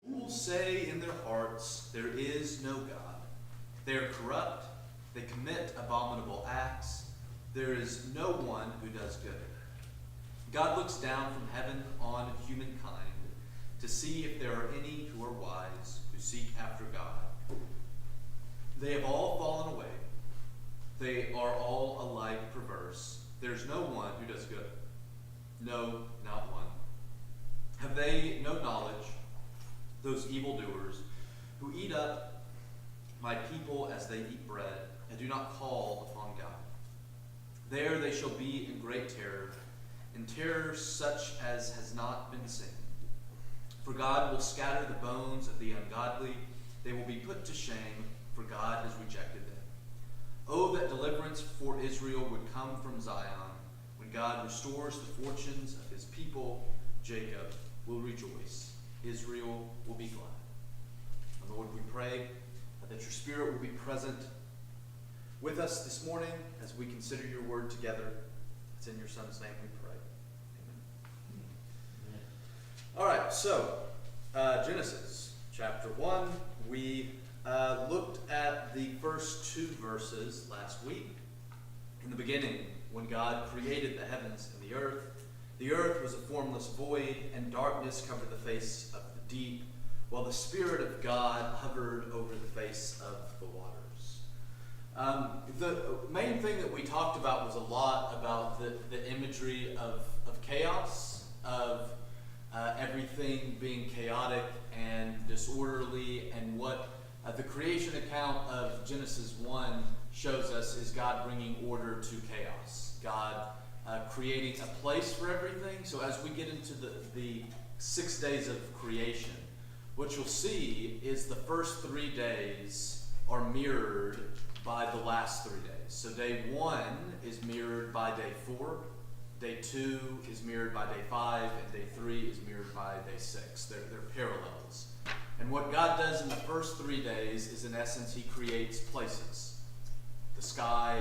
Who say in their hearts, there is no God. They are corrupt, they commit abominable acts. There is no one who does good. God looks down from heaven on humankind to see if there are any who are wise, who seek after God. They have all fallen away. They are all alike perverse. There is no one who does good. No, not one. Have they no knowledge, those evildoers, who eat up my people as they eat bread, and do not call upon God? There they shall be in great terror, in terror such as has not been seen. For God will scatter the bones of the ungodly. They will be put to shame, for God has rejected them. Oh, that deliverance for Israel would come from Zion. When God restores the fortunes of his people, Jacob will rejoice. Israel will be glad. And Lord, we pray that your Spirit will be present with us this morning as we consider your word together. It's in your Son's name we pray. Amen. All right, so Genesis chapter 1. We looked at the first two verses last week. In the beginning, when God created the heavens and the earth was a formless void, and darkness covered the face of the deep, while the Spirit of God hovered over the face of the waters. The main thing that we talked about was a lot about the imagery of chaos, of everything being chaotic and disorderly, and what the creation account of Genesis 1 shows us is God bringing order to chaos. God creating a place for everything. So as we get into the 6 days of creation, what you'll see is the first 3 days are mirrored by the last 3 days. So day 1 is mirrored by day 4, day 2 is mirrored by day 5, and day 3 is mirrored by day 6. They're parallels. And what God does in the first 3 days is, in essence, he creates places. The sky,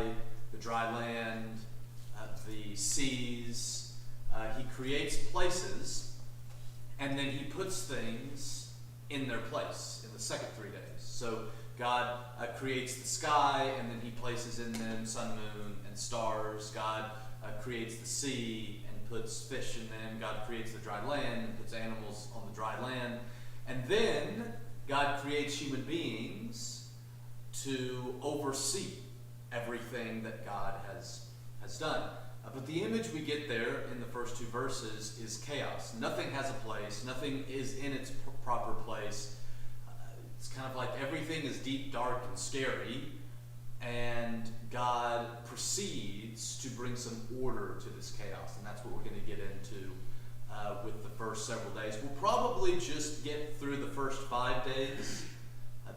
the dry land, the seas. He creates places, and then he puts things in their place in the second 3 days. So God creates the sky, and then he places in them sun, moon, and stars. God creates the sea and puts fish in them. God creates the dry land and puts animals on the dry land. And then God creates human beings to oversee everything that God has done. But the image we get there in the first 2 verses is chaos. Nothing has a place. Nothing is in its proper place. It's kind of like everything is deep, dark, and scary. And God proceeds to bring some order to this chaos. And that's what we're going to get into with the first several days. We'll probably just get through the first 5 days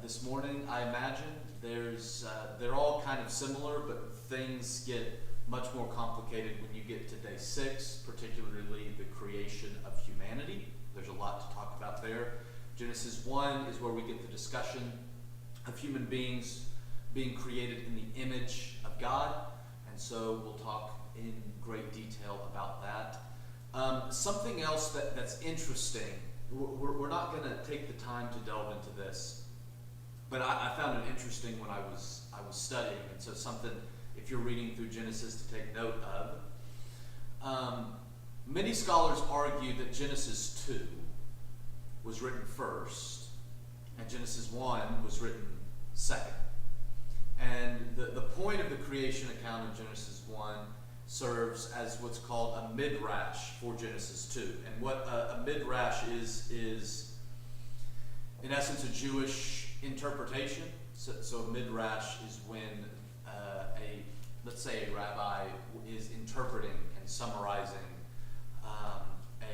this morning, I imagine. They're all kind of similar, but things get much more complicated when you get to day 6, particularly the creation of humanity. There's a lot to talk about there. Genesis 1 is where we get the discussion of human beings being created in the image of God, and so we'll talk in great detail about that. Something else that's interesting, we're not going to take the time to delve into this, but I found it interesting when I was studying, and so something, if you're reading through Genesis, to take note of. Many scholars argue that Genesis 2 was written first, and Genesis 1 was written second. And the point of the creation account of Genesis 1 serves as what's called a midrash for Genesis 2. And what a midrash is in essence, a Jewish interpretation. So a midrash is when let's say a rabbi is interpreting and summarizing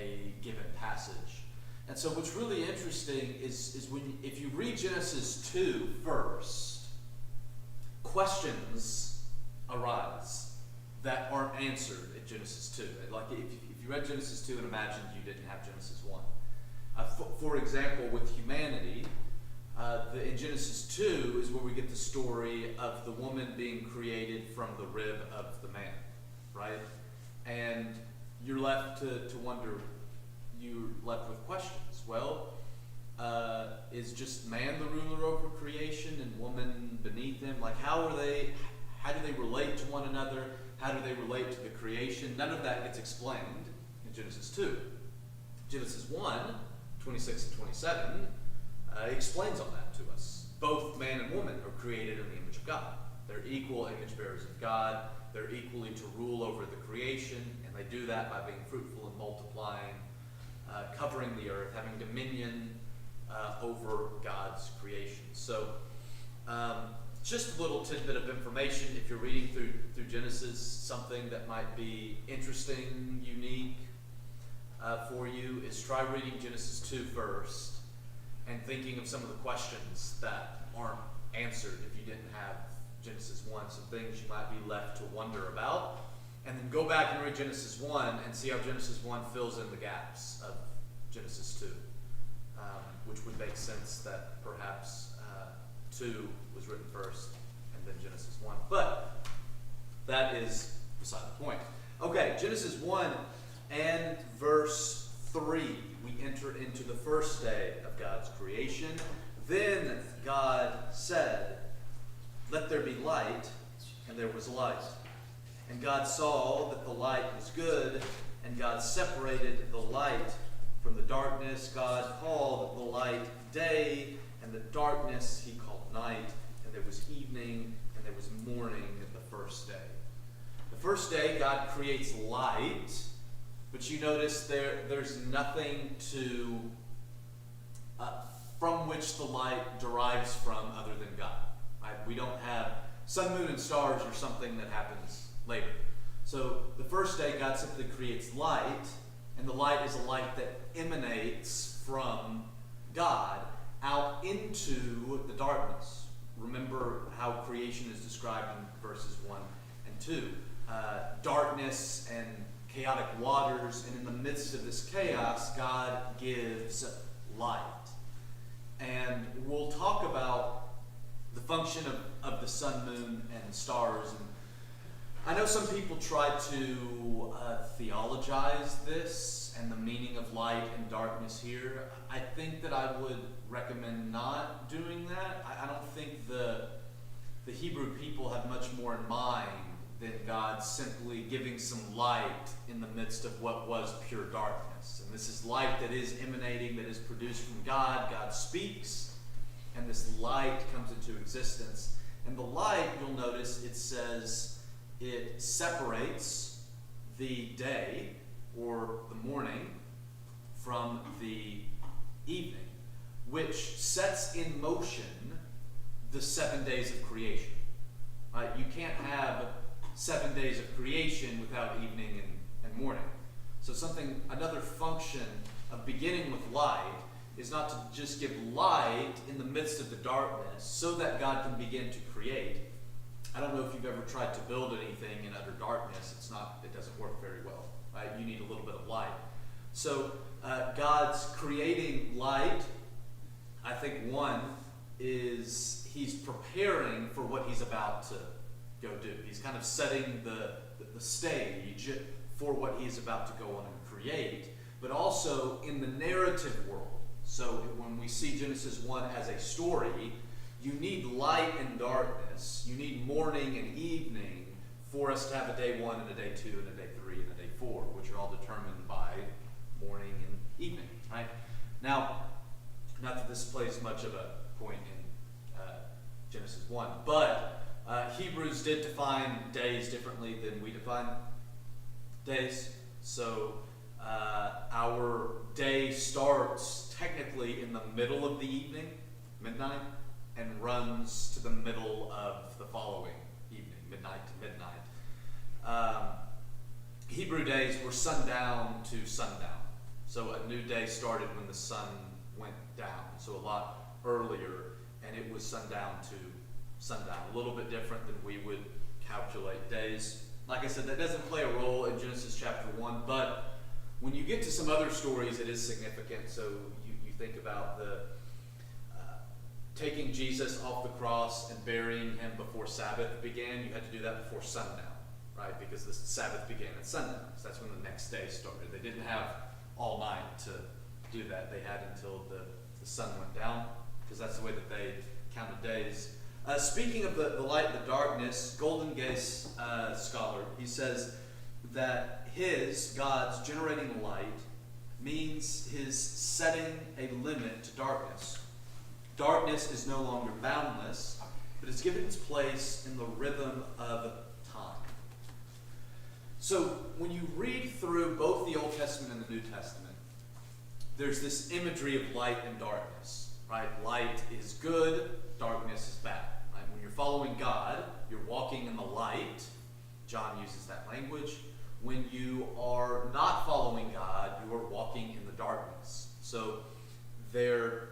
a given passage. And so what's really interesting is if you read Genesis 2 first, questions arise that aren't answered in Genesis 2. Like if you read Genesis 2 and imagined you didn't have Genesis 1. For example, with humanity, in Genesis 2 is where we get the story of the woman being created from the rib of the man, right? And you're left to wonder, you're left with questions. Well, is just man the ruler over creation and woman beneath him? Like, how do they relate to one another? How do they relate to the creation? None of that gets explained in Genesis 2. Genesis 1, 26 and 27, explains all that to us. Both man and woman are created in the image of God. They're equal image bearers of God. They're equally to rule over the creation, and they do that by being fruitful and multiplying, covering the earth, having dominion over God's creation. So, just a little tidbit of information if you're reading through Genesis, something that might be interesting, unique for you, is try reading Genesis 2 first and thinking of some of the questions that aren't answered if you didn't have Genesis 1, some things you might be left to wonder about. And then go back and read Genesis 1 and see how Genesis 1 fills in the gaps of Genesis 2, which would make sense that perhaps 2 was written first and then Genesis 1. But that is beside the point. Okay, Genesis 1 and verse 3, we enter into the first day of God's creation. Then God said, "Let there be light," and there was light. And God saw that the light was good, and God separated the light from the darkness. God called the light day, and the darkness he called night. And there was evening, and there was morning the first day. The first day, God creates light, but you notice there's nothing to from which the light derives from other than God. Right? We don't have sun, moon, and stars or something that happens later. So the first day, God simply creates light, and the light is a light that emanates from God out into the darkness. Remember how creation is described in verses 1 and 2. Darkness and chaotic waters, and in the midst of this chaos, God gives light. And we'll talk about the function of the sun, moon, and stars. And I know some people try to theologize this and the meaning of light and darkness here. I think that I would recommend not doing that. I don't think the Hebrew people had much more in mind than God simply giving some light in the midst of what was pure darkness. And this is light that is emanating, that is produced from God. God speaks, and this light comes into existence. And the light, you'll notice, it says it separates the day, or the morning, from the evening, which sets in motion the 7 days of creation. You can't have 7 days of creation without evening and morning. So another function of beginning with light is not to just give light in the midst of the darkness so that God can begin to create. I don't know if you've ever tried to build anything in utter darkness. It doesn't work very well, right? You need a little bit of light. So God's creating light. I think one is he's preparing for what he's about to go do. He's kind of setting the stage for what he's about to go on and create, but also in the narrative world. So when we see Genesis 1 as a story, you need light and darkness. You need morning and evening for us to have a day 1 and a day 2 and a day 3 and a day 4, which are all determined by morning and evening. Right? Now, not that this plays much of a point in Genesis 1, but Hebrews did define days differently than we define days. So our day starts technically in the middle of the evening, midnight, and runs to the middle of the following evening, midnight to midnight. Hebrew days were sundown to sundown. So a new day started when the sun went down, so a lot earlier, and it was sundown to sundown. A little bit different than we would calculate days. Like I said, that doesn't play a role in Genesis chapter 1, but when you get to some other stories, it is significant. So you think about the taking Jesus off the cross and burying him before Sabbath began. You had to do that before sundown, right? Because the Sabbath began at sundown. So that's when the next day started. They didn't have all night to do that. They had until the the sun went down, because that's the way that they counted days. Speaking of the light and the darkness, Golden Gaze scholar, he says that God's generating light means his setting a limit to darkness. Darkness is no longer boundless, but it's given its place in the rhythm of time. So when you read through both the Old Testament and the New Testament, there's this imagery of light and darkness, right? Light is good, darkness is bad. Right? When you're following God, you're walking in the light. John uses that language. When you are not following God, you are walking in the darkness. So the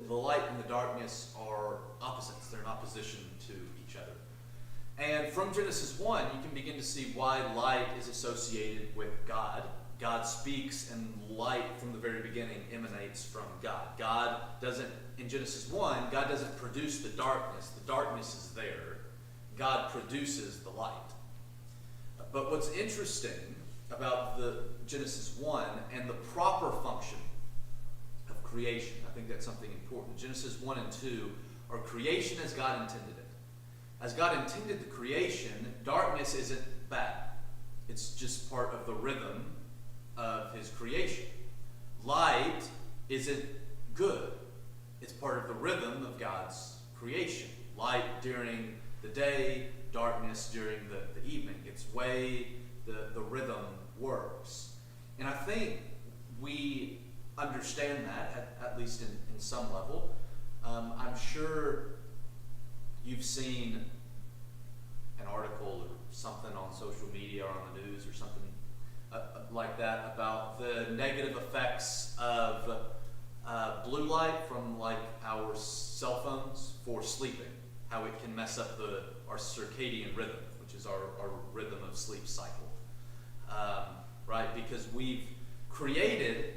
light and the darkness are opposites. They're in opposition to each other. And from Genesis 1, you can begin to see why light is associated with God. God speaks, and light from the very beginning emanates from God. In Genesis 1, God doesn't produce the darkness. The darkness is there. God produces the light. But what's interesting about the Genesis 1 and the proper function of creation, I think that's something important. Genesis 1 and 2 are creation as God intended it. As God intended the creation, darkness isn't bad. It's just part of the rhythm of his creation. Light isn't good. It's part of the rhythm of God's creation. Light during the day, darkness during the evening. It's way the rhythm works. And I think we understand that, at least in some level. I'm sure you've seen an article or something on social media or on the news or something like that about the negative effects of blue light from like our cell phones for sleeping. How it can mess up our circadian rhythm, which is our rhythm of sleep cycle. Right? Because we've created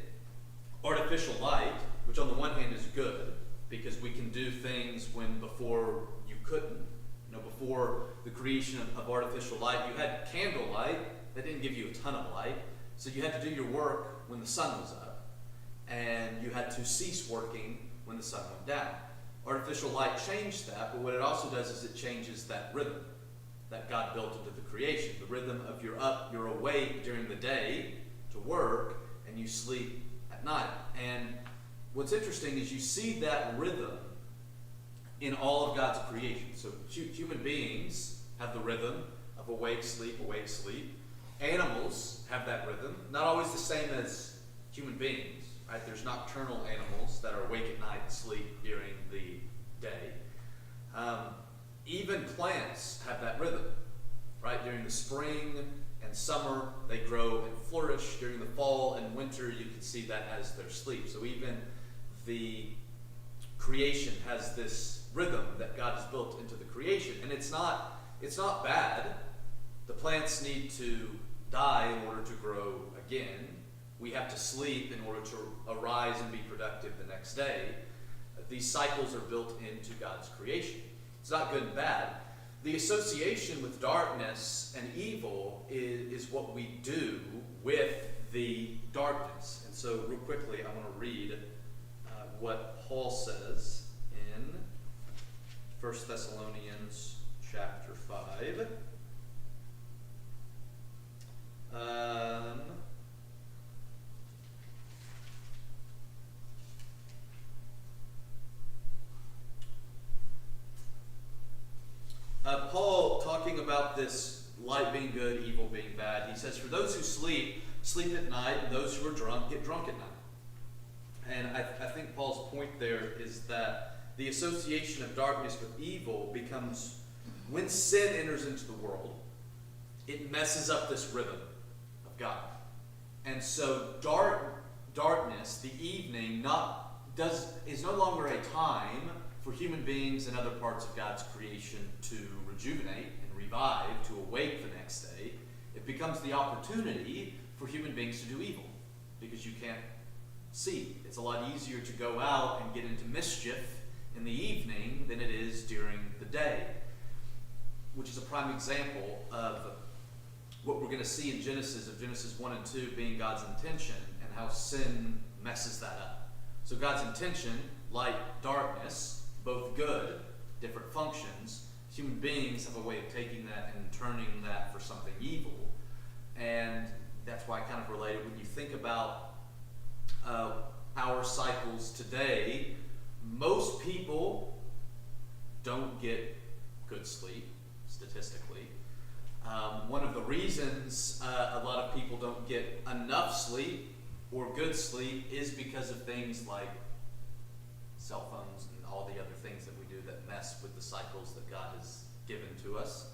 artificial light, which on the one hand is good, because we can do things when before you couldn't. Before the creation of artificial light, you had candle light that didn't give you a ton of light, so you had to do your work when the sun was up, and you had to cease working when the sun went down. Artificial light changed that, but what it also does is it changes that rhythm that God built into the creation. The rhythm of you're awake during the day to work, and you sleep at night. And what's interesting is you see that rhythm in all of God's creation. So human beings have the rhythm of awake, sleep, awake, sleep. Animals have that rhythm, not always the same as human beings. Right? There's nocturnal animals that are awake at night and sleep during the day. Even plants have that rhythm. Right? During the spring and summer, they grow and flourish. During the fall and winter, you can see that as their sleep. So even the creation has this rhythm that God has built into the creation. And it's not bad. The plants need to die in order to grow again. We have to sleep in order to arise and be productive the next day. These cycles are built into God's creation. It's not good and bad. The association with darkness and evil is what we do with the darkness. And so real quickly, I want to read what Paul says in 1 Thessalonians chapter 5. Paul, talking about this light being good, evil being bad, he says, for those who sleep at night, and those who are drunk, get drunk at night. And I think Paul's point there is that the association of darkness with evil becomes, when sin enters into the world, it messes up this rhythm of God. And so darkness, the evening, is no longer a time for human beings and other parts of God's creation to rejuvenate and revive, to awake the next day. It becomes the opportunity for human beings to do evil, because you can't see. It's a lot easier to go out and get into mischief in the evening than it is during the day, which is a prime example of what we're going to see in Genesis 1 and 2 being God's intention, and how sin messes that up. So God's intention, light, darkness, both good, different functions. Human beings have a way of taking that and turning that for something evil. And that's why I kind of related when you think about our cycles today. Most people don't get good sleep, statistically. One of the reasons a lot of people don't get enough sleep or good sleep is because of things like cell phones and all the other things that we do that mess with the cycles that God has given to us.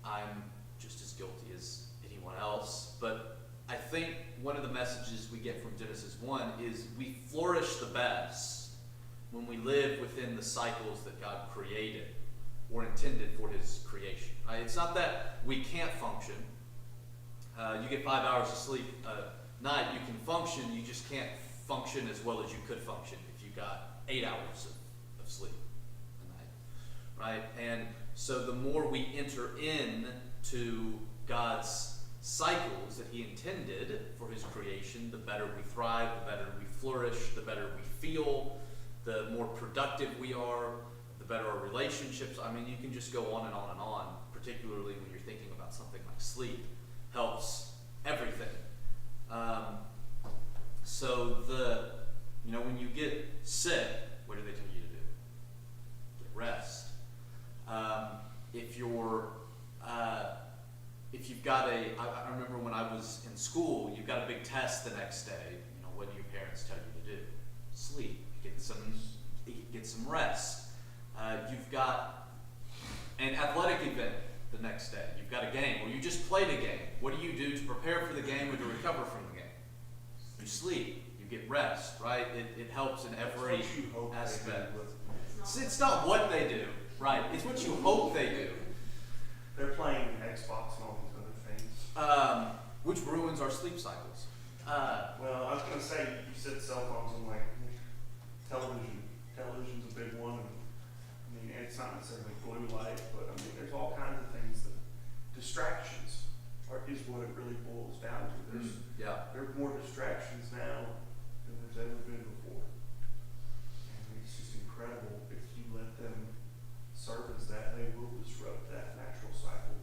I'm just as guilty as anyone else, but I think one of the messages we get from Genesis 1 is we flourish the best when we live within the cycles that God created or intended for his creation. Right? It's not that we can't function. You get 5 hours of sleep a night, you can function, you just can't function as well as you could function if you got 8 hours of sleep a night. Right? And so the more we enter into God's cycles that he intended for his creation, the better we thrive, the better we flourish, the better we feel, the more productive we are, the better our relationships. I mean, you can just go on and on and on, particularly when you're thinking about something like sleep. Helps everything. So when you get sick, what do they tell you to do? Get rest. If you've got I remember when I was in school, you've got a big test the next day. What do your parents tell you to do? Sleep. Get some rest. You've got an athletic event the next day. You've got a game, or you just played a game. What do you do to prepare for the game or to recover from the game? You sleep. You get rest, right? It helps in every aspect. It's not what they do, right? It's what you hope they do. They're playing Xbox and all these other things. Which ruins our sleep cycles. Well, I was going to say, you said cell phones, and like television. Television's a big one. It's not necessarily blue light, but there's all kinds of things that distractions is what it really boils down to. There are more distractions now than there's ever been before. And it's just incredible. If you let them serve as that, they will disrupt that natural cycle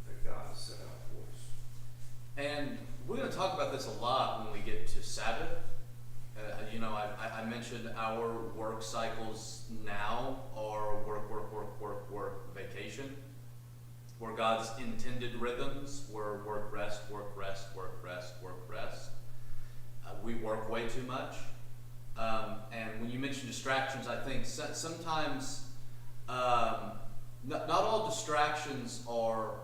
that God has set out for us. And we're going to talk about this a lot when we get to Sabbath. I mentioned our work cycles now are work, vacation. Where God's intended rhythms were work, rest. We work way too much. And when you mention distractions, I think sometimes not all distractions are.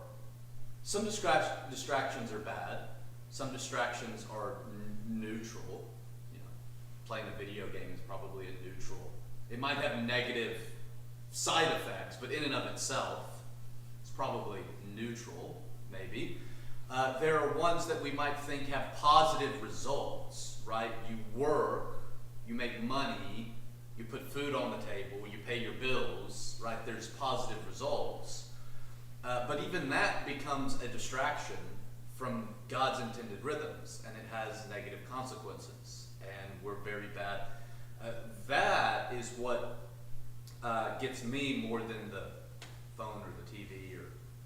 Some distractions are bad. Some distractions are neutral. Playing a video game is probably a neutral. It might have negative side effects, but in and of itself, it's probably neutral, maybe. There are ones that we might think have positive results, right? You work, you make money, you put food on the table, you pay your bills, right? There's positive results. But even that becomes a distraction from God's intended rhythms, and it has negative consequences. And we're very bad. That is what gets me more than the phone or the TV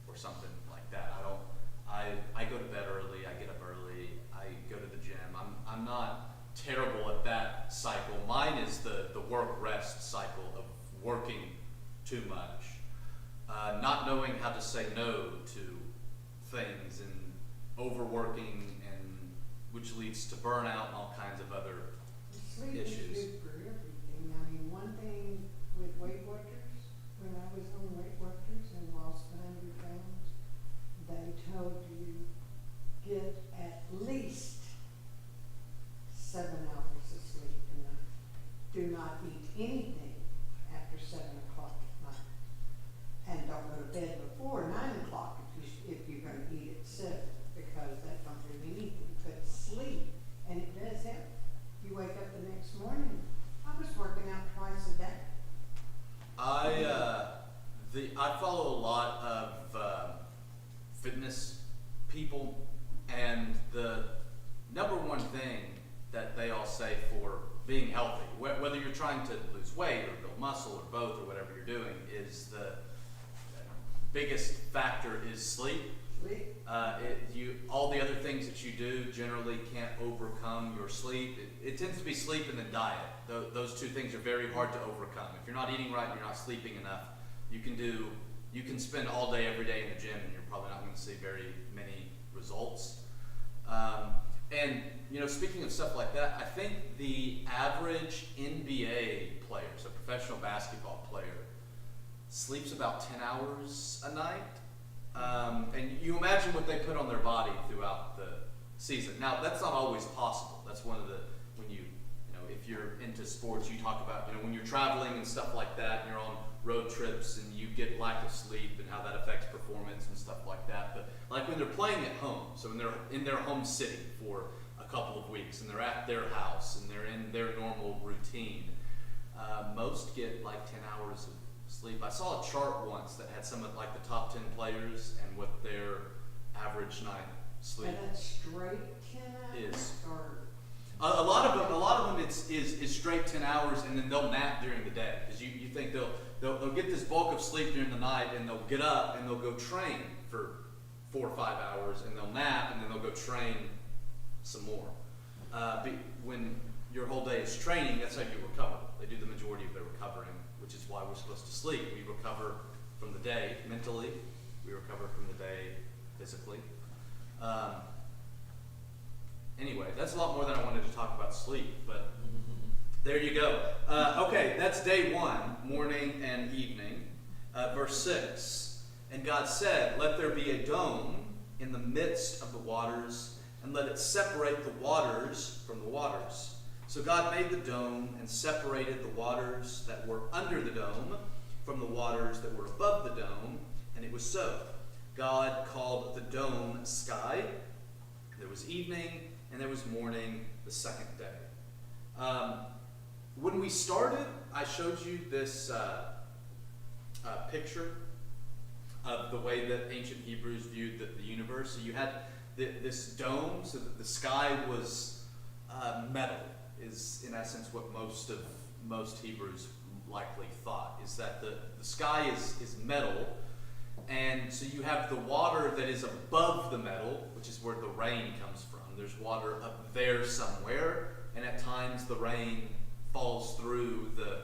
or something like that. I go to bed early. I get up early. I go to the gym. I'm not terrible at that cycle. Mine is the work rest cycle of working too much, not knowing how to say no to things, and overworking, and which leads to burnout and all kinds of other Sleep issues. is good for everything. One thing with Weight Watchers, when I was on Weight Watchers and lost 100 pounds, they told you get at least 7 hours of sleep a night. Do not eat anything after 7 o'clock at night. And don't go to bed before 9 o'clock if you're going to eat at 7, because that don't do anything but sleep. And it does help. You wake up the next morning. I was working out twice a day. I being healthy. Whether you're trying to lose weight or build muscle or both or whatever you're doing, is the biggest factor is sleep. Sleep. All the other things that you do generally can't overcome your sleep. It tends to be sleep and then diet. Those two things are very hard to overcome. If you're not eating right and you're not sleeping enough, you can spend all day every day in the gym and you're probably not going to see very many results. And speaking of stuff like that, I think the average NBA player, so professional basketball player, sleeps about 10 hours a night. And you imagine what they put on their body throughout the season. Now, that's not always possible. That's one of the, if you're into sports, you talk about, when you're traveling and stuff like that, and you're on road trips and you get lack of sleep and how that affects performance and stuff like that. But like when they're playing at home, so when they're in their home city for a couple of weeks and they're at their house and they're in their normal routine, most get like 10 hours of sleep. I saw a chart once that had some of like the top 10 players and what their average night sleep And that's straight 10 hours? is. Or A lot of them is straight 10 hours, and then they'll nap during the day, because you think they'll get this bulk of sleep during the night, and they'll get up and they'll go train for 4 or 5 hours, and they'll nap, and then they'll go train some more. When your whole day is training, that's how you recover. They do the majority of their recovering, which is why we're supposed to sleep. We recover from the day mentally. We recover from the day physically. Anyway, that's a lot more than I wanted to talk about sleep, but there you go. Okay, that's day 1, morning and evening. Verse 6, and God said, let there be a dome in the midst of the waters, and let it separate the waters from the waters. So God made the dome and separated the waters that were under the dome from the waters that were above the dome, and it was so. God called the dome sky. There was evening, and there was morning the second day. When we started, I showed you this picture of the way that ancient Hebrews viewed the universe. So you had this dome, so that the sky was metal, is in essence what most Hebrews likely thought, is that the sky is metal. And so you have the water that is above the metal, which is where the rain comes from. There's water up there somewhere, and at times the rain falls through the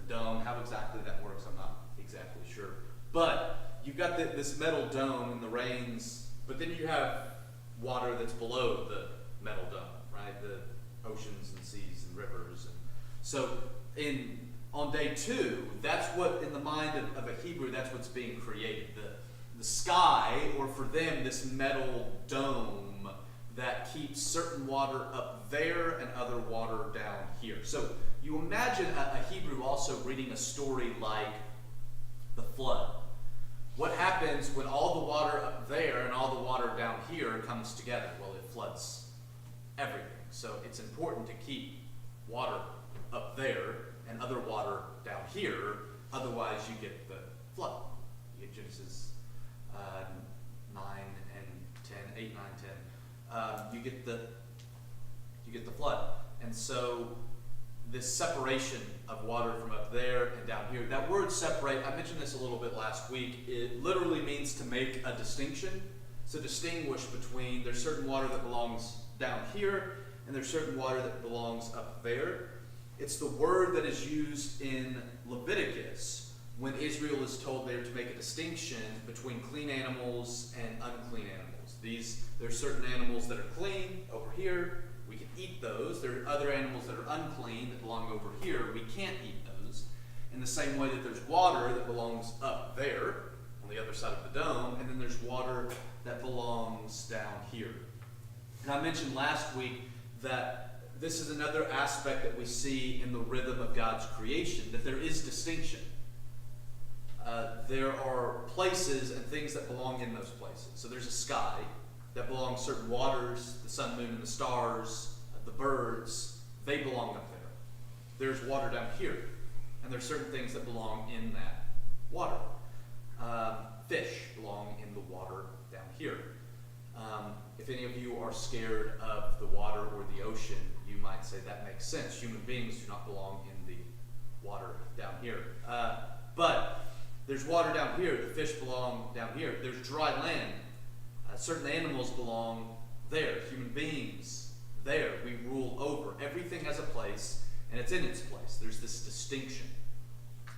dome. How exactly that works, I'm not exactly sure. But you've got this metal dome and the rains, but then you have water that's below the metal dome, right? The oceans and seas and rivers. And so on day 2, that's what, in the mind of a Hebrew, that's what's being created. The sky, or for them, this metal dome that keeps certain water up there and other water down here. So you imagine a Hebrew also reading a story like the flood. What happens when all the water up there and all the water down here comes together? Well, it floods everything. So it's important to keep water up there and other water down here, otherwise you get the flood. You get Genesis 9 and 10, 8, 9, 10. You get the flood. And so this separation of water from up there and down here, that word separate, I mentioned this a little bit last week, it literally means to make a distinction. So distinguish between, there's certain water that belongs down here, and there's certain water that belongs up there. It's the word that is used in Leviticus when Israel is told they're to make a distinction between clean animals and unclean animals. There are certain animals that are clean over here. We can eat those. There are other animals that are unclean that belong over here. We can't eat those. In the same way that there's water that belongs up there on the other side of the dome, and then there's water that belongs down here. And I mentioned last week that this is another aspect that we see in the rhythm of God's creation, that there is distinction. There are places and things that belong in those places. So there's a sky that belongs certain waters, the sun, moon, and the stars, the birds, they belong up there. There's water down here, and there's certain things that belong in that water. Fish belong in the water down here. If any of you are scared of the water or the ocean, you might say that makes sense. Human beings do not belong in the water down here. But there's water down here. The fish belong down here. There's dry land. Certain animals belong there. Human beings there. We rule over. Everything has a place, and it's in its place. There's this distinction.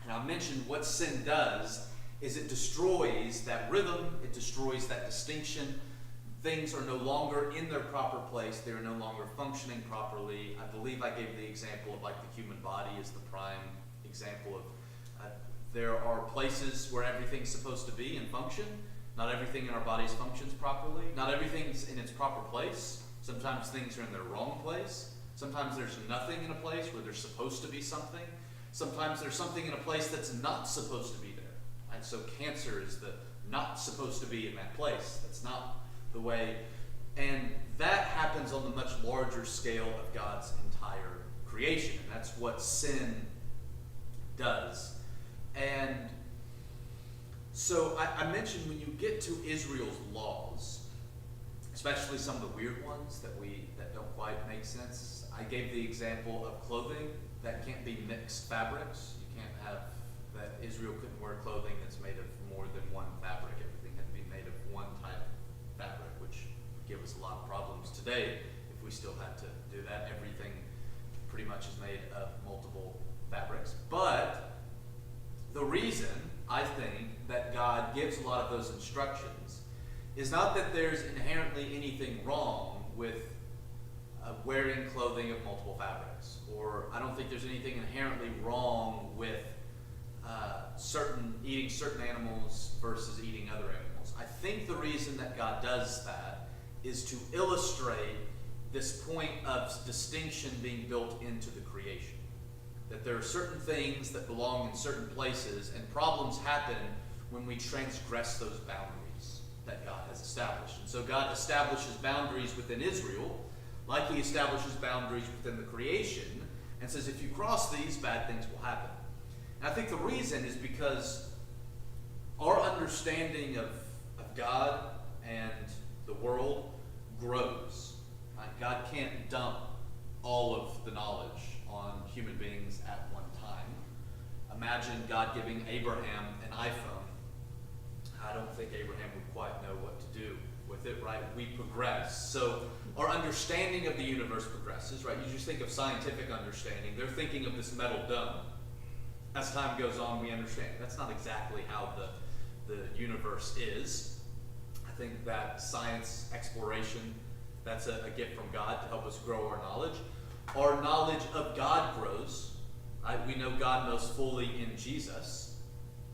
And I mentioned what sin does is it destroys that rhythm. It destroys that distinction. Things are no longer in their proper place. They are no longer functioning properly. I believe I gave the example of like the human body is the prime example of there are places where everything's supposed to be and function. Not everything in our bodies functions properly. Not everything's in its proper place. Sometimes things are in their wrong place. Sometimes there's nothing in a place where there's supposed to be something. Sometimes there's something in a place that's not supposed to be there. And so cancer is the not supposed to be in that place. That's not the way. And that happens on the much larger scale of God's entire creation. And that's what sin does. And so I mentioned when you get to Israel's laws, especially some of the weird ones that don't quite make sense. I gave the example of clothing that can't be mixed fabrics. You can't have that Israel couldn't wear clothing that's made of more than one fabric. Everything had to be made of one type of fabric, which would give us a lot of problems today if we still had to do that. Everything pretty much is made of multiple fabrics. But the reason I think that God gives a lot of those instructions is not that there's inherently anything wrong with wearing clothing of multiple fabrics, or I don't think there's anything inherently wrong with eating certain animals versus eating other animals. I think the reason that God does that is to illustrate this point of distinction being built into the creation. That there are certain things that belong in certain places, and problems happen when we transgress those boundaries that God has established. And so God establishes boundaries within Israel, like he establishes boundaries within the creation, and says if you cross these, bad things will happen. And I think the reason is because our understanding of God and the world grows. Right? God can't dump all of the knowledge on human beings at one time. Imagine God giving Abraham an iPhone. I don't think Abraham would quite know what to do with it, right? We progress. So our understanding of the universe progresses, right? You just think of scientific understanding. They're thinking of this metal dome. As time goes on, we understand that's not exactly how the universe is. I think that science exploration, that's a gift from God to help us grow our knowledge. Our knowledge of God grows. Right? We know God most fully in Jesus.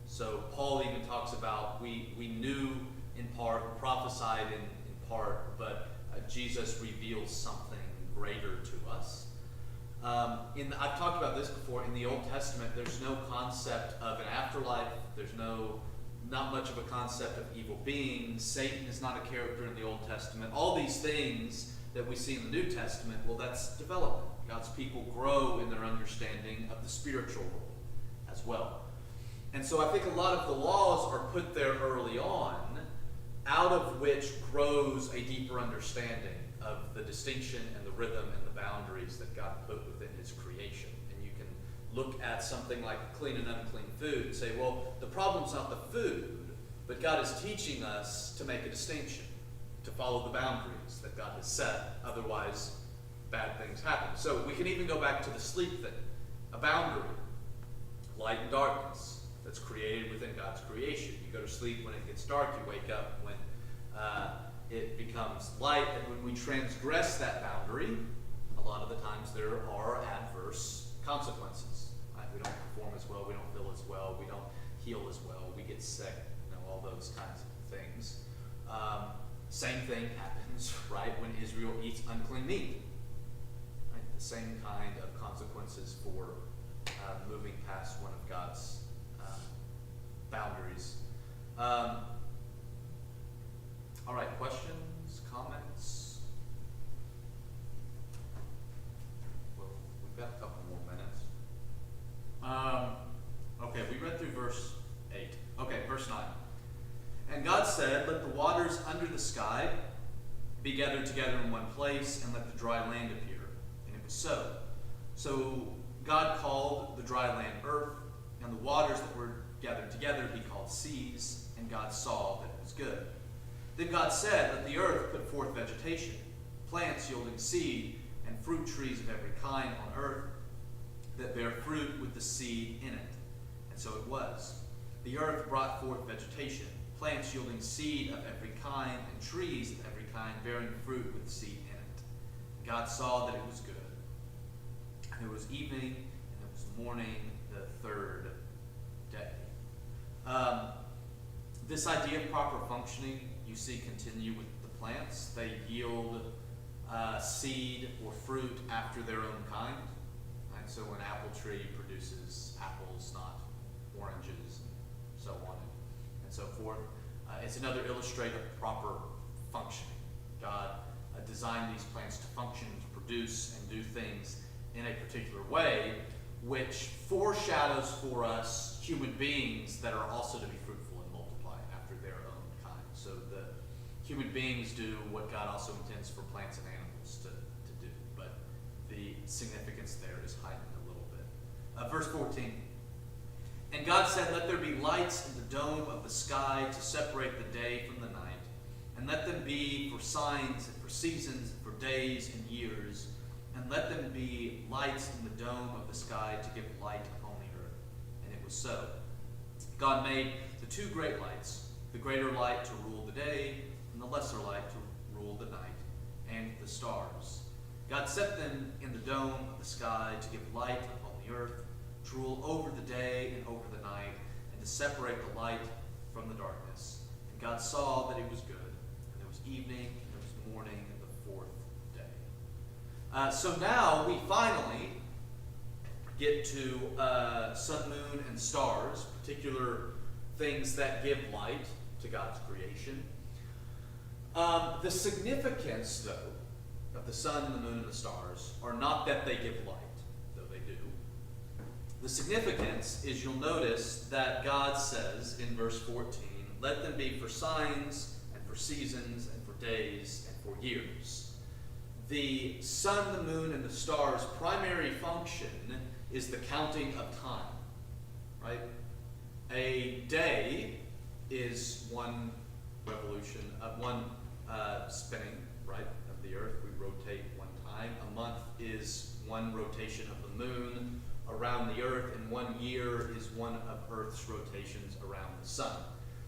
So Paul even talks about we knew in part, prophesied in part, but Jesus reveals something greater to us. I've talked about this before. In the Old Testament, there's no concept of an afterlife. There's not much of a concept of evil beings. Satan is not a character in the Old Testament. All these things that we see in the New Testament, well, that's development. God's people grow in their understanding of the spiritual world as well. And so I think a lot of the laws are put there early on, out of which grows a deeper understanding of the distinction and the rhythm and the boundaries that God put within his creation. And you can look at something like clean and unclean food and say, well, the problem's not the food, but God is teaching us to make a distinction, to follow the boundaries that God has set. Otherwise, bad things happen. So we can even go back to the sleep thing, a boundary, light and darkness that's created within God's creation. You go to sleep when it gets dark, you wake up when it becomes light, and when we transgress that boundary, a lot of the times there are adverse consequences. Right? We don't perform as well, we don't feel as well, we don't heal as well, we get sick, all those kinds of things. Same thing happens, right, when Israel eats unclean meat. Right? The same kind of consequences for moving past one of God's boundaries. All right, questions, comments? Well, we've got a couple more minutes. Okay, we read through verse 8. Okay, verse 9. And God said, let the waters under the sky be gathered together in one place, and let the dry land appear. And it it was so. So God called the dry land earth, and the waters that were gathered together he called seas, and God saw that it was good. Then God said, let the earth put forth vegetation, plants yielding seed, and fruit trees of every kind on earth that bear fruit with the seed in it. And so it was. The earth brought forth vegetation, plants yielding seed of every kind, and trees of every kind bearing fruit with seed in it. And God saw that it was good. And it was evening, and it was morning, the third day. This idea of proper functioning you see continue with the plants. They yield seed or fruit after their own kind. Right? So an apple tree produces apples, not oranges, and so on and so forth. It's another illustrative of proper functioning. God designed these plants to function, to produce, and do things in a particular way, which foreshadows for us human beings that are also to be fruitful and multiply after their own kind. So the human beings do what God also intends for plants and animals to do, but the significance there is heightened a little bit. Verse 14. And God said, let there be lights in the dome of the sky to separate the day from the night, and let them be for signs and for seasons and for days and years, and let them be lights in the dome of the sky to give light upon the earth. And it was so. God made the two great lights, the greater light to rule the day, and the lesser light to rule the night, and the stars. God set them in the dome of the sky to give light upon the earth, to rule over the day and over the night, and to separate the light from the darkness. And God saw that it was good. And there was evening, and there was morning, the fourth day. So now we finally get to sun, moon, and stars, particular things that give light to God's creation. The significance, though, of the sun, the moon, and the stars are not that they give light, though they do. The significance is, you'll notice that God says in verse 14, let them be for signs and for seasons and for days and for years. The sun, the moon, and the stars' primary function is the counting of time, right? A day is one revolution, one spinning, right, of the earth. We rotate one time. A month is one rotation of the moon around the earth, and 1 year is one of Earth's rotations around the sun.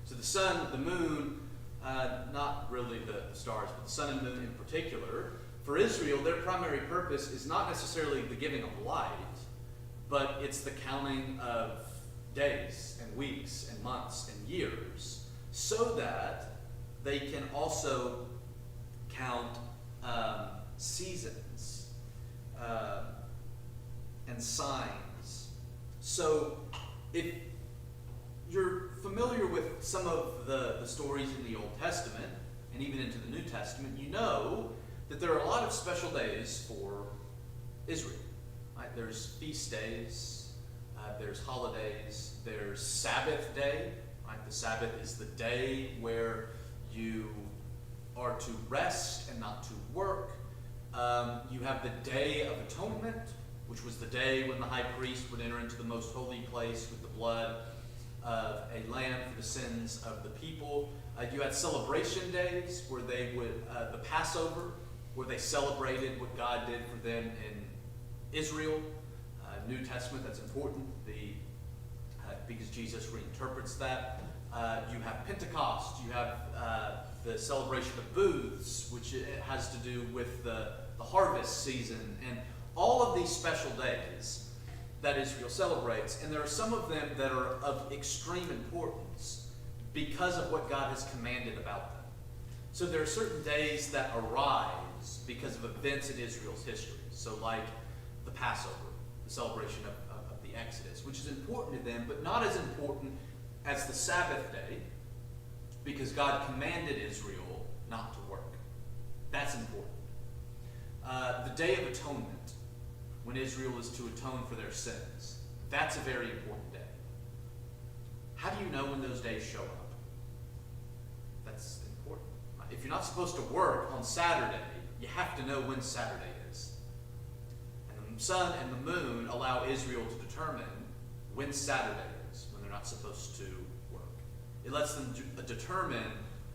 So the sun, the moon, not really the stars, but the sun and moon in particular, for Israel, their primary purpose is not necessarily the giving of light, but it's the counting of days and weeks and months and years, so that they can also count seasons and signs. So if you're familiar with some of the stories in the Old Testament, and even into the New Testament, you know that there are a lot of special days for Israel. Right? There's feast days, there's holidays, there's Sabbath day. Right? The Sabbath is the day where you are to rest and not to work. You have the Day of Atonement, which was the day when the high priest would enter into the most holy place with the blood of a lamb for the sins of the people. You had celebration days where they would, the Passover, where they celebrated what God did for them in Israel. New Testament, that's important, because Jesus reinterprets that. You have Pentecost, you have the celebration of booths, which has to do with the harvest season, and all of these special days that Israel celebrates. And there are some of them that are of extreme importance because of what God has commanded about them. So there are certain days that arise because of events in Israel's history. So like the Passover, the celebration of the Exodus, which is important to them, but not as important as the Sabbath day, because God commanded Israel not to work. That's important. The Day of Atonement, when Israel is to atone for their sins, that's a very important day. How do you know when those days show up? That's important. If you're not supposed to work on Saturday, you have to know when Saturday is. sun and the moon allow Israel to determine when Saturday is, when they're not supposed to work. It lets them determine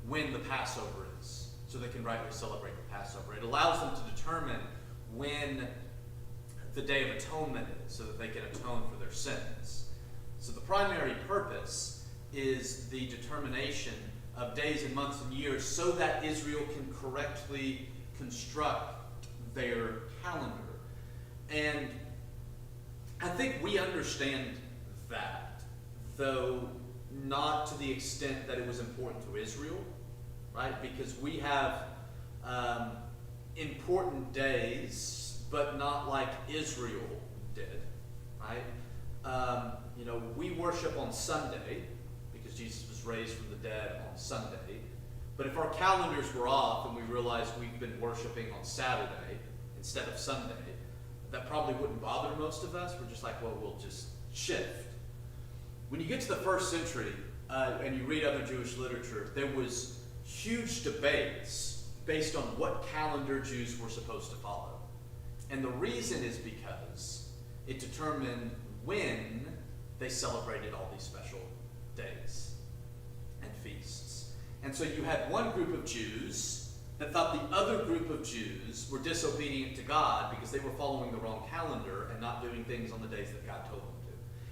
when the Passover is, so they can rightly celebrate the Passover. It allows them to determine when the Day of Atonement is, so that they can atone for their sins. So the primary purpose is the determination of days and months and years so that Israel can correctly construct their calendar. And I think we understand that, though not to the extent that it was important to Israel, right? Because we have important days, but not like Israel did, right? We worship on Sunday because Jesus was raised from the dead on Sunday. But if our calendars were off and we realized we've been worshiping on Saturday instead of Sunday, that probably wouldn't bother most of us. We're just like, well, we'll just shift. When you get to the first century and you read other Jewish literature, there was huge debates based on what calendar Jews were supposed to follow. And the reason is because it determined when they celebrated all these special days and feasts. And so you had one group of Jews that thought the other group of Jews were disobedient to God because they were following the wrong calendar and not doing things on the days that God told them to.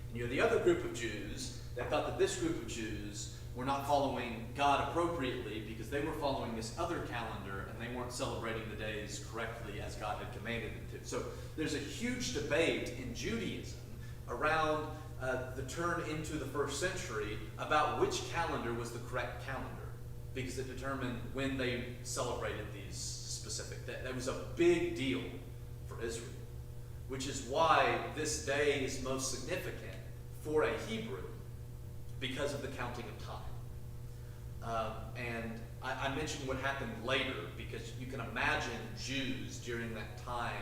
And you had the other group of Jews that thought that this group of Jews were not following God appropriately because they were following this other calendar and they weren't celebrating the days correctly as God had commanded them to. So there's a huge debate in Judaism around the turn into the first century about which calendar was the correct calendar, because it determined when they celebrated these specific days. That was a big deal for Israel, which is why this day is most significant for a Hebrew because of the counting of time. And I mentioned what happened later because you can imagine Jews during that time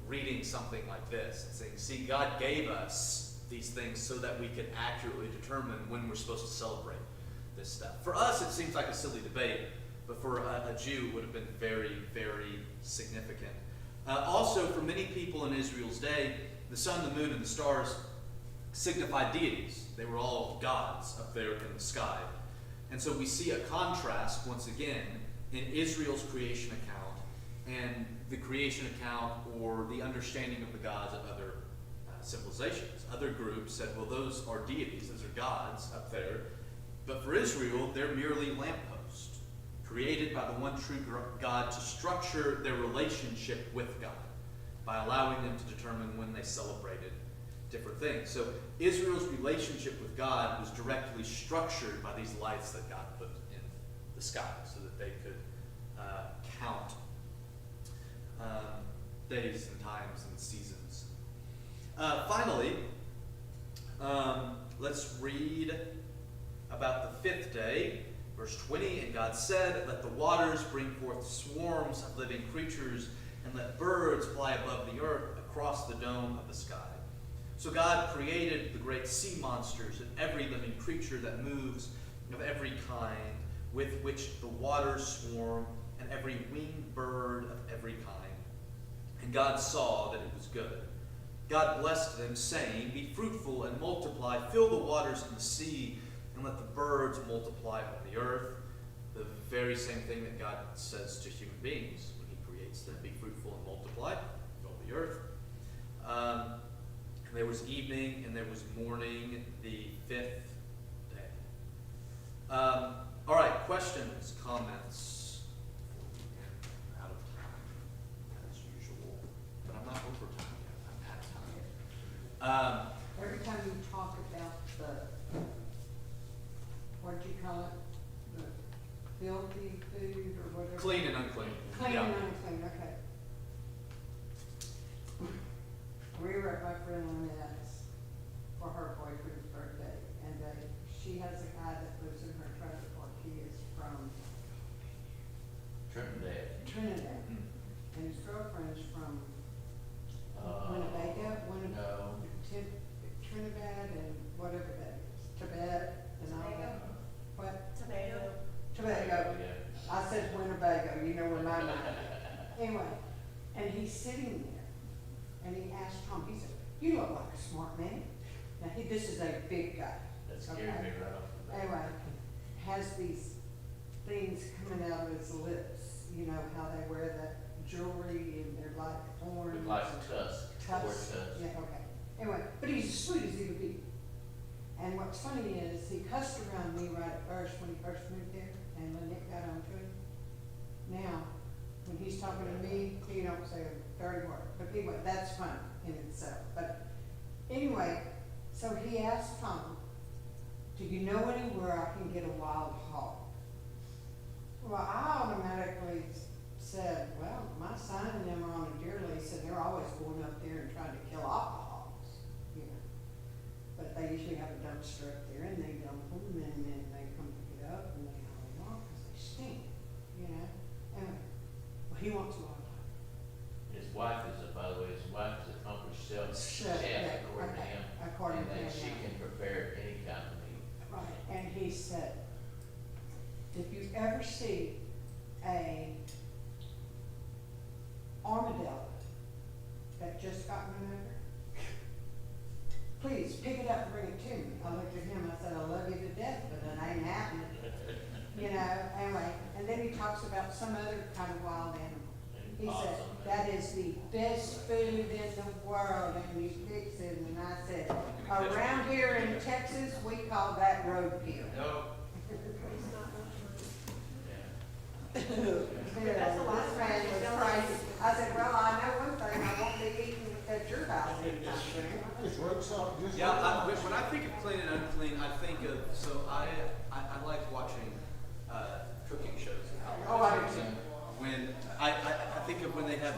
reading something like this and saying, see, God gave us these things so that we could accurately determine when we're supposed to celebrate this stuff. For us, it seems like a silly debate, but for a Jew, it would have been very, very significant. Also, for many people in Israel's day, the sun, the moon, and the stars signified deities. They were all gods up there in the sky. And so we see a contrast, once again, in Israel's creation account and the creation account or the understanding of the gods of other civilizations. Other groups said, well, those are deities, those are gods up there. But for Israel, they're merely lampposts, created by the one true God to structure their relationship with God by allowing them to determine when they celebrated different things. So Israel's relationship with God was directly structured by these lights that God put in the sky so that they could count days and times and seasons. Finally, let's read about the fifth day, verse 20. And God said, let the waters bring forth swarms of living creatures, and let birds fly above the earth across the dome of the sky. So God created the great sea monsters and every living creature that moves of every kind, with which the waters swarm, and every winged bird of every kind. And God saw that it was good. God blessed them, saying, be fruitful and multiply, fill the waters in the sea, and let the birds multiply on the earth. The very same thing that God says to human beings when he creates them. Be fruitful and multiply, fill the earth. There was evening and there was morning, the fifth day. All right, questions, comments? I'm out of time, as usual. But I'm not over time yet. I'm at time. Every time you talk about the, what do you call it? The filthy food or whatever? Clean and unclean. Clean Yeah. and unclean, okay. We were at my friend Lynette's for her boyfriend's birthday, and she has a guy that lives in her trailer park. He is from Trinidad. Trinidad, and his girlfriend's from Winnebago, No. Trinidad and whatever that is, Tibet and all that. What? Tomato. Tobago. Yeah. I said Winnebago, you know where my mind is. Anyway, and he's sitting there, and he asked Tom, he said, "You look like a smart man." Now, this is a big guy. That scared me Okay. right off the bat. Anyway, has these things coming out of his lips, you know, how they wear that jewelry and they're like horns. Looked like and tusk, tusks. horse tusk. Yeah, okay. Anyway, but he's as sweet as he would be. And what's funny is, he cussed around me right at first when he first moved there, and Lynette got onto him. Now, when he's talking to me, he don't say a dirty word. But anyway, that's fun in itself. But anyway, so he asked Tom, "Do you know anywhere I can get a wild hog?" Well, I automatically said, well, my son and them are on a deer lease, and they're always going up there and trying to kill off the hogs, you know. But they usually have a dumpster up there, and they dump them, and then they come pick it up, and they haul them off, because they stink, you know. Anyway, well, he wants a wild hog. His wife is, by the way, his wife is accomplished chef, Yeah, according to okay, him. according to And him, that she yeah. can prepare any kind of meat. Right, and he said, if you ever see a armadillo that just got run over, please pick it up and bring it to me. I looked at him, I said, I love you to death, but it ain't happening. You know, anyway, and then he talks about some other kind of wild animal. He said, Awesome. that is the best food in the world, and you fix it, and I said, around here in Texas, we call that roadkill. No. That's a lot of man was crazy. I said, well, I know one thing, I won't be eating at your house anytime soon. It's road salt, just. Yeah, when I think of clean and unclean, I think of, so I like watching cooking shows. Oh, I do too. When I think of when they have